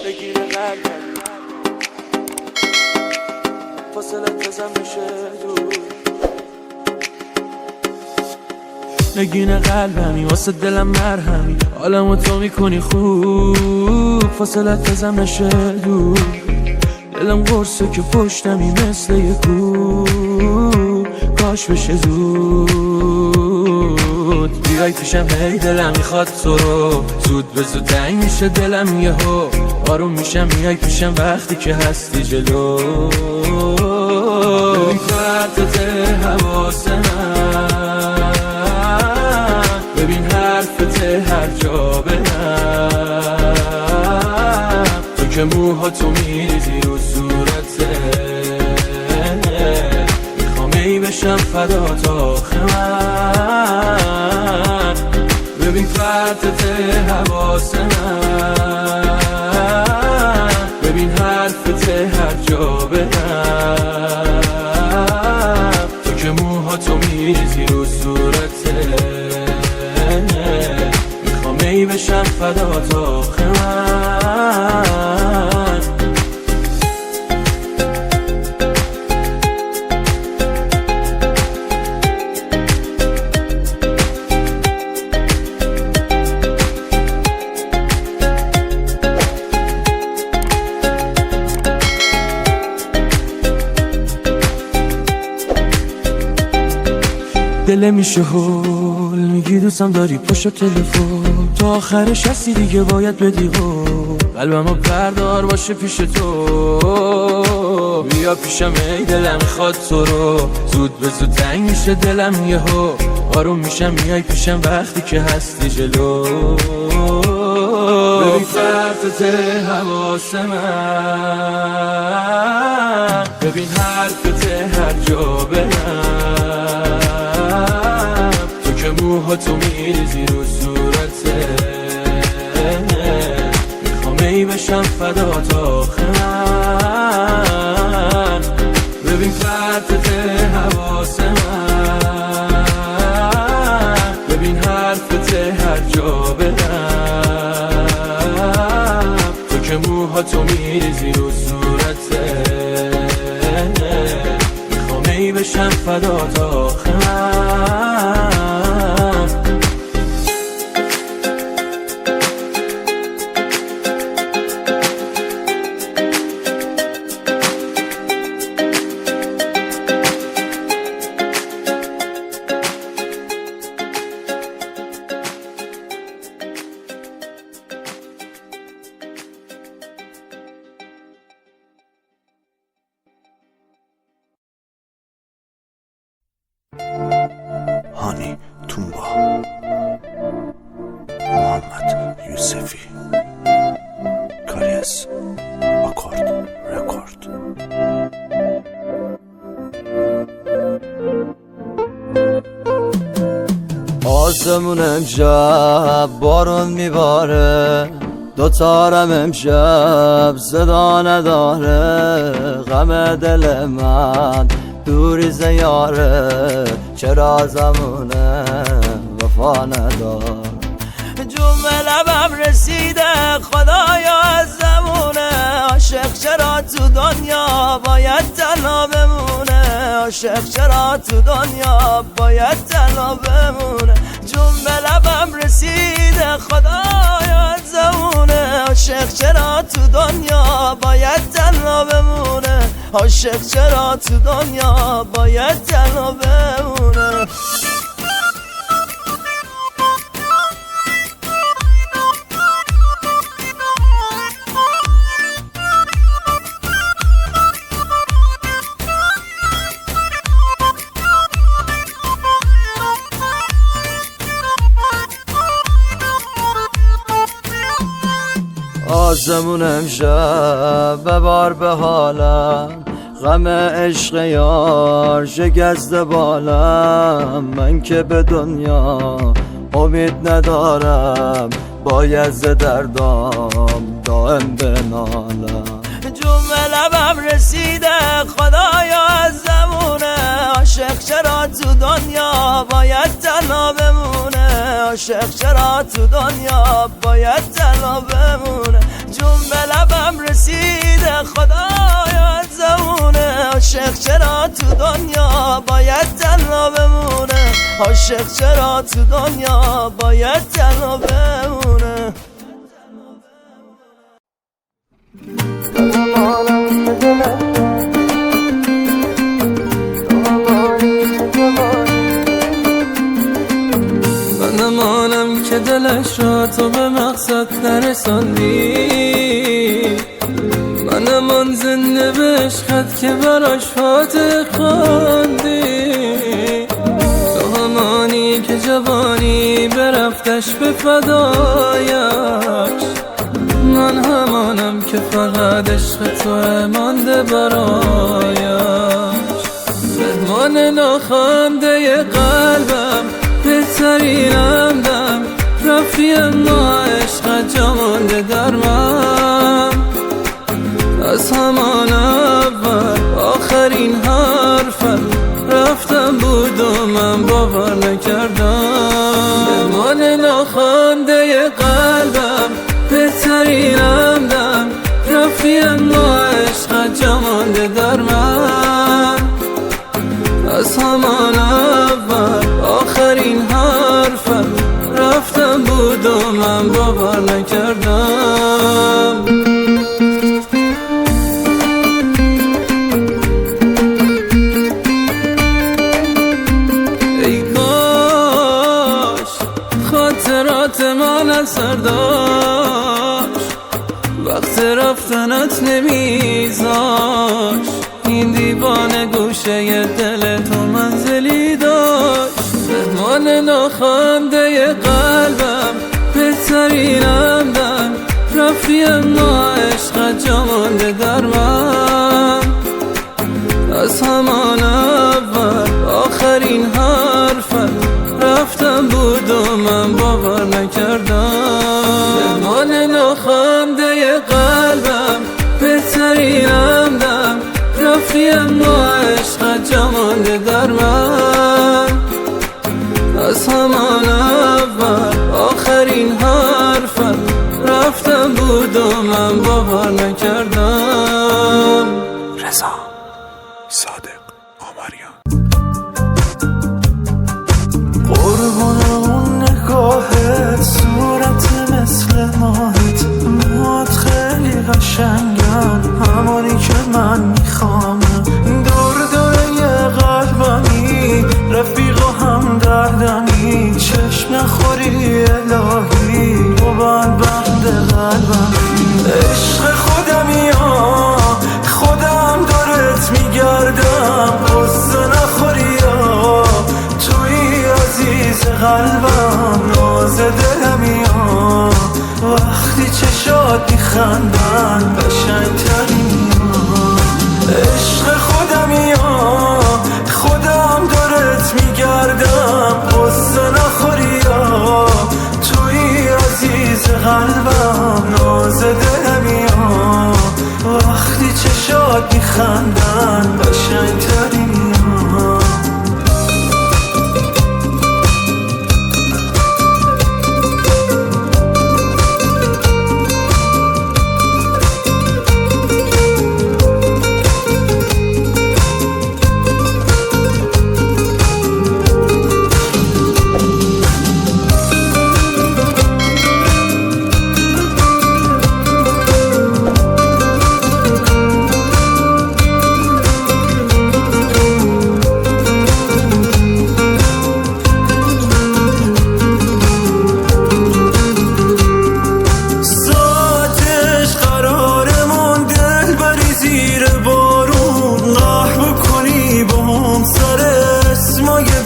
بگیره قلبم فاصلت بزن بشه دور نگین قلبمی واسه دلم مرهمی حالمو تو میکنی خوب فاصلت بزن بشه دور دلم قرصه که پشتمی مثل یه کوه کاش بشه زود بیای پیشم هی دلم میخواد تو رو زود به زود تنگ میشه دلم یهو آروم میشم میای پیشم وقتی که هستی جلو ببین خطت حواس من ببین حرفت هر جا برم تو که موهاتو میریزی رو صورته میخوام ای بشم فدات آخه من ببین خطت حواس من ببین حرفت هر جا برم تو که موهاتو میریزی رو صورته میخوام ای بشم فدات آخه من دل میشه هول میگی دوستم داری پشت تلفن تا آخرش هستی دیگه باید بدی قول قلبمو بردار باشه پیش تو بیا پیشم ای دلم خواد تو رو زود به زود تنگ میشه دلم یهو آروم میشم میای پیشم وقتی که هستی جلو ببین خطت حواس من ببین حرفت هر جا برم تو که موهاتو میریزی رو صورته میخوام ای بشم فدات آخه من ببین خطت حواس من ببین حرفت هر جا برم تو که موهاتو میریزی رو صورته میخوام ای بشم فدات آخه من هانی تونبا محمد یوسفی کاریس آکورد رکورد آسمون امشب بارون میباره دوتارم امشب صدا نداره غم دل من دوری زیاره چرا زمونه وفا ندار جون لبم رسیده خدایا از زمونه عاشق چرا تو دنیا باید تنها بمونه عاشق چرا تو دنیا باید تنها بمونه جون به لبم رسیده خدایا از زمونه عاشق چرا تو دنیا باید تنها بمونه عاشق چرا تو دنیا باید تنها بمونه آسمون امشب ببار به حالم غم عشق یار شکسته بالم من که به دنیا امید ندارم باید ز دردام دائم بنالم جون به لبم رسیده خدایا از زمونه عاشق چرا تو دنیا باید تنها بمونه عاشق چرا تو دنیا باید تنها بمونه جون به لبم هم رسیده خدایا زمونه عاشق چرا تو دنیا باید تنها بمونه عاشق چرا تو دنیا باید تنها بمونه منمانم که دلش را تو به مقصد نرساندی منم آن زنده به عشقت که براش فاتح خواندی تو همانی که جوانی برفتش به فدایش من همانم که فقط عشق تو مانده برایش مهمان ناخوانده قلبم بهترین همدم رفیق ما عشق جا مانده در من از همان اول آخرین حرفم رفتم بود و من باور نکردم مهمان ناخوانده قلبم بهترین همدم رفیق ما عشق جا مانده در من از همان اول آخرین حرفم رفتم بود و من باور نکردم ای کاش خاطرات من اثر داشت وقت رفتنت نمیذاشت این دیوانه گوشه دل تو منزلی داشت مهمان ناخوانده قلبم بهترین همدم رفیق ما عشق جا مانده در من از همان اول آخرین حرفم رفتم بود و من باور نکردم مهمان ناخوانده قلبم بهترین همدم رفیق ما عشق جا مانده در من از همان اول آخرین حرفم رفتم بود و من باور نکردم رضا صادق آمریان قربون اون نگاهت صورت مثل ماهت موهات خیلی قشنگن همانی که من میخوام دور یه قلبمی رفیق و هم دردمی چشم نخوری الهی و بند قلبم عشق خودمی ها خودم دارت میگردم قصه نخوری ها توی عزیز قلبم ناز دلمی ها وقتی چشات میخندن قشنگترین ها عشق خودمی ها خودم دارت میگردم قصه نخوری ها توی عزیز قلبم ناز دلمی ها وقتی چشات میخندن قشنگترین ها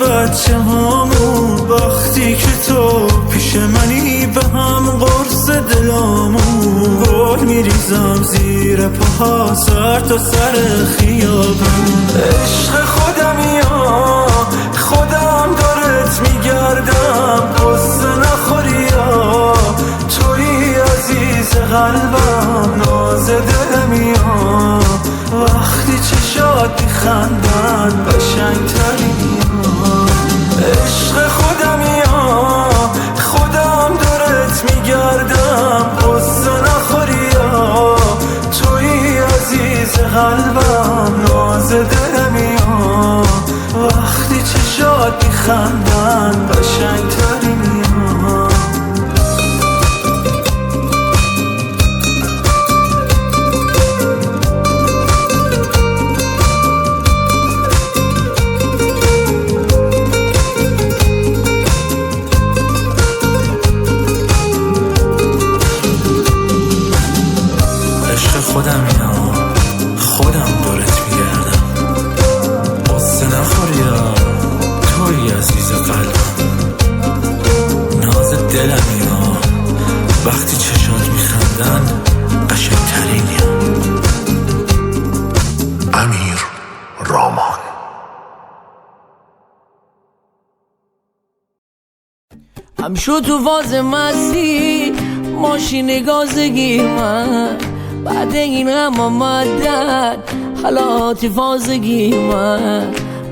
بچه هامون وقتی که تو پیش منی به هم قرص دلامون گل میریزم زیر پاها سر تا سر خیابون عشق خودمی ها خودم دارت میگردم قصه نخوری ها توی عزیز قلبم ناز دلمی ها وقتی چشات میخندن قشنگترین ها عشق خودمی ها خودم دارت میگردم قصه نخوری ها کردن قشنگترینی. امیر رامان. هم شد تو فاز مستی ماشین گازگی من، بعد این هم آمدن حالات فازگی من،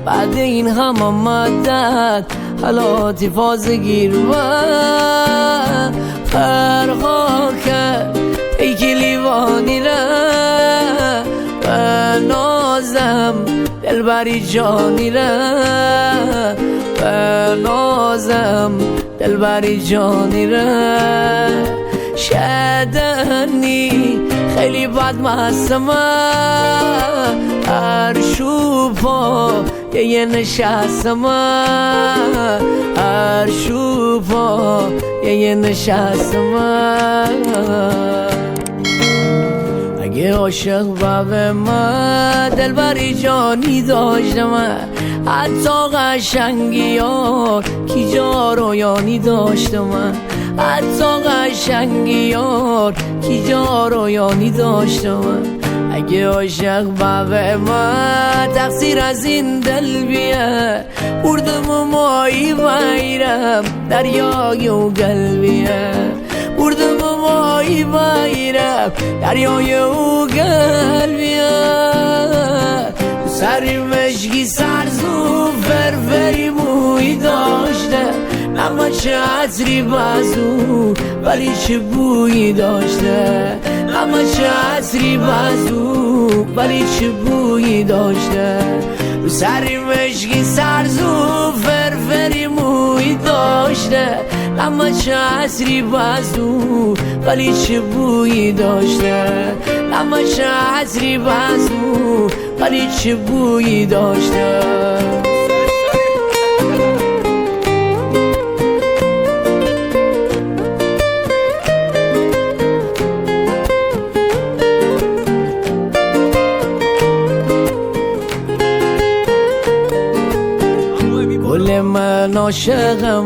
بعد این هم آمدن حالات فازگیر من. فرقا کرد پیکی لیوانی را و نازم دلبری جانی را و نازم دلبری جانی را. شدنی خیلی بد مستم هر شوپا یه نشستم هر شوپا یه نشستم. اگه عاشق به من دلبری جانی داشتم حتی قشنگی ها کی جا رویانی داشتم حتی قشنگی ها کی جا رویانی داشتم. اگه عاشق به من تقصیر از این دل بیه بردم و مایی بایرم دریای و قلبیه بردم و مایی بایرم دریای و قلبیه. سری مشکی سرزو فرفری موی داشته اما چه عطری بازو ولی چه بویی داشته اما چه عطری بازو ولی چه بویی داشته. رو سری مشکی سرزو فرفری موی داشته اما چه عطری بازو ولی چه بویی داشته اما چه عطری بازو ولی چه بویی داشته. گل من عاشقم